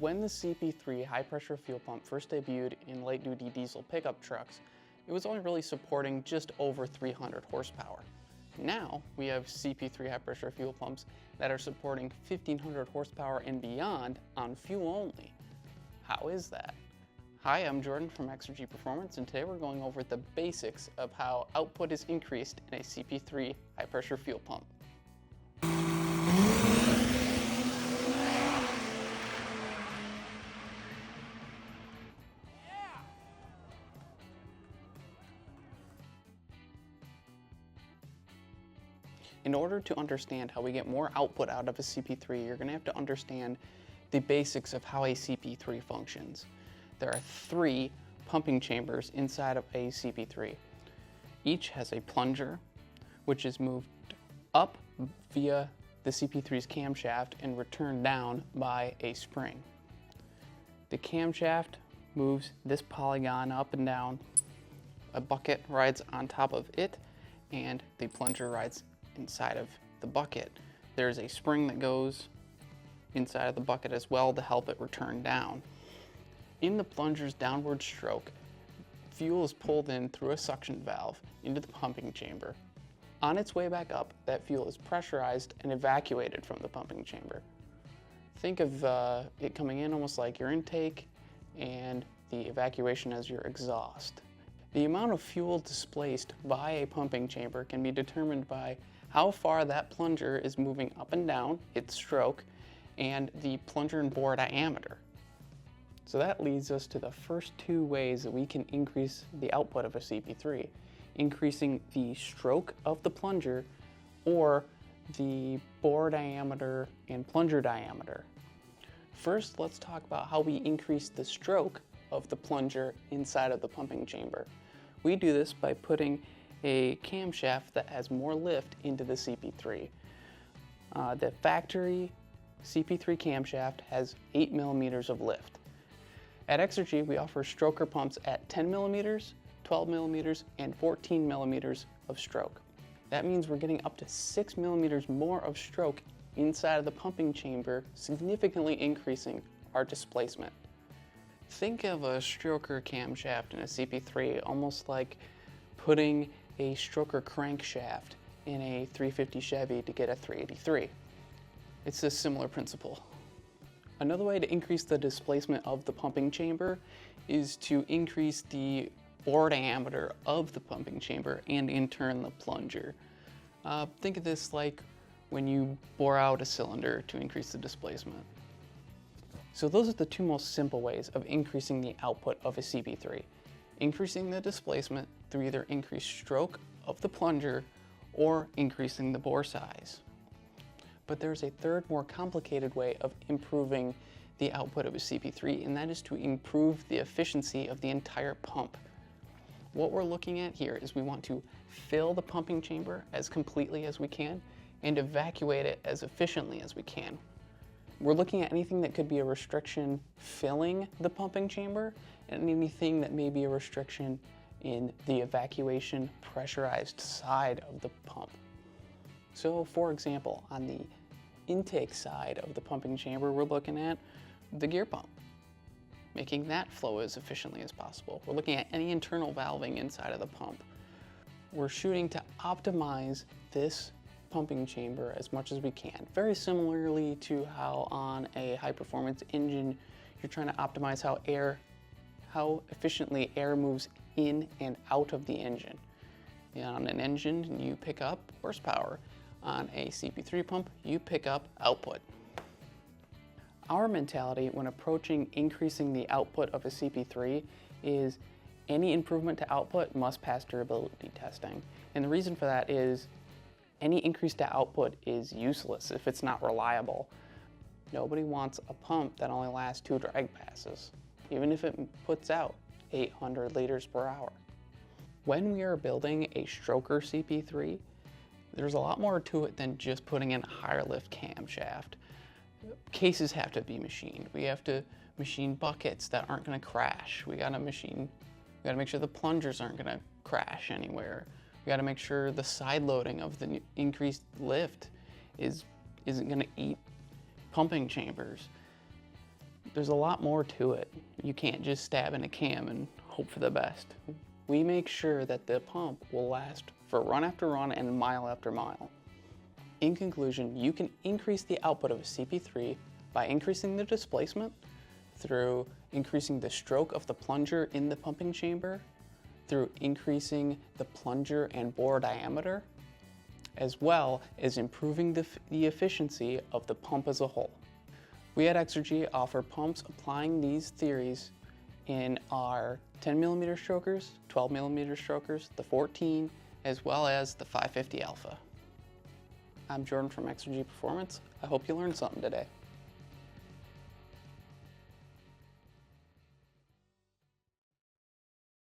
When the CP3 high-pressure fuel pump first debuted in light-duty diesel pickup trucks, it was only really supporting just over 300 horsepower. Now, we have CP3 high-pressure fuel pumps that are supporting 1,500 horsepower and beyond on fuel only. How is that? Hi, I'm Jordan from Exergy Performance, and today we're going over the basics of how output is increased in a CP3 high-pressure fuel pump. In order to understand how we get more output out of a CP3, you're going to have to understand the basics of how a CP3 functions. There are 3 pumping chambers inside of a CP3. Each has a plunger, which is moved up via the CP3's camshaft and returned down by a spring. The camshaft moves this polygon up and down. A bucket rides on top of it, and the plunger rides inside of the bucket. There's a spring that goes inside of the bucket as well to help it return down. In the plunger's downward stroke, fuel is pulled in through a suction valve into the pumping chamber. On its way back up, that fuel is pressurized and evacuated from the pumping chamber. Think of it coming in almost like your intake and the evacuation as your exhaust. The amount of fuel displaced by a pumping chamber can be determined by how far that plunger is moving up and down its stroke and the plunger and bore diameter. So that leads us to the first 2 ways that we can increase the output of a CP3, increasing the stroke of the plunger or the bore diameter and plunger diameter. First, let's talk about how we increase the stroke of the plunger inside of the pumping chamber. We do this by putting a camshaft that has more lift into the CP3. The factory CP3 camshaft has 8 millimeters of lift. At Exergy, we offer stroker pumps at 10 millimeters, 12 millimeters, and 14 millimeters of stroke. That means we're getting up to 6 millimeters more of stroke inside of the pumping chamber, significantly increasing our displacement. Think of a stroker camshaft in a CP3 almost like putting a stroker crankshaft in a 350 Chevy to get a 383. It's a similar principle. Another way to increase the displacement of the pumping chamber is to increase the bore diameter of the pumping chamber and in turn the plunger. Think of this like when you bore out a cylinder to increase the displacement. So those are the 2 most simple ways of increasing the output of a CP3. Increasing the displacement through either increased stroke of the plunger or increasing the bore size. But there's a third, more complicated way of improving the output of a CP3, and that is to improve the efficiency of the entire pump. What we're looking at here is we want to fill the pumping chamber as completely as we can and evacuate it as efficiently as we can. We're looking at anything that could be a restriction filling the pumping chamber and anything that may be a restriction in the evacuation pressurized side of the pump. So for example, on the intake side of the pumping chamber, we're looking at the gear pump, making that flow as efficiently as possible. We're looking at any internal valving inside of the pump. We're shooting to optimize this pumping chamber as much as we can. Very similarly to how on a high performance engine, you're trying to optimize how efficiently air moves in and out of the engine. On an engine, you pick up horsepower. On a CP3 pump, you pick up output. Our mentality when approaching increasing the output of a CP3 is any improvement to output must pass durability testing. And the reason for that is any increase to output is useless if it's not reliable. Nobody wants a pump that only lasts 2 drag passes, even if it puts out 800 liters per hour. When we are building a stroker CP3, there's a lot more to it than just putting in a higher lift camshaft. Cases have to be machined. We have to machine buckets that aren't going to crash. We got to make sure the plungers aren't going to crash anywhere. We got to make sure the side loading of the increased lift isn't going to eat pumping chambers. There's a lot more to it. You can't just stab in a cam and hope for the best. We make sure that the pump will last for run after run and mile after mile. In conclusion, you can increase the output of a CP3 by increasing the displacement, through increasing the stroke of the plunger in the pumping chamber, through increasing the plunger and bore diameter, as well as improving the efficiency of the pump as a whole. We at Exergy offer pumps applying these theories in our 10mm strokers, 12mm strokers, the 14, as well as the 550 Alpha. I'm Jordan from Exergy Performance. I hope you learned something today.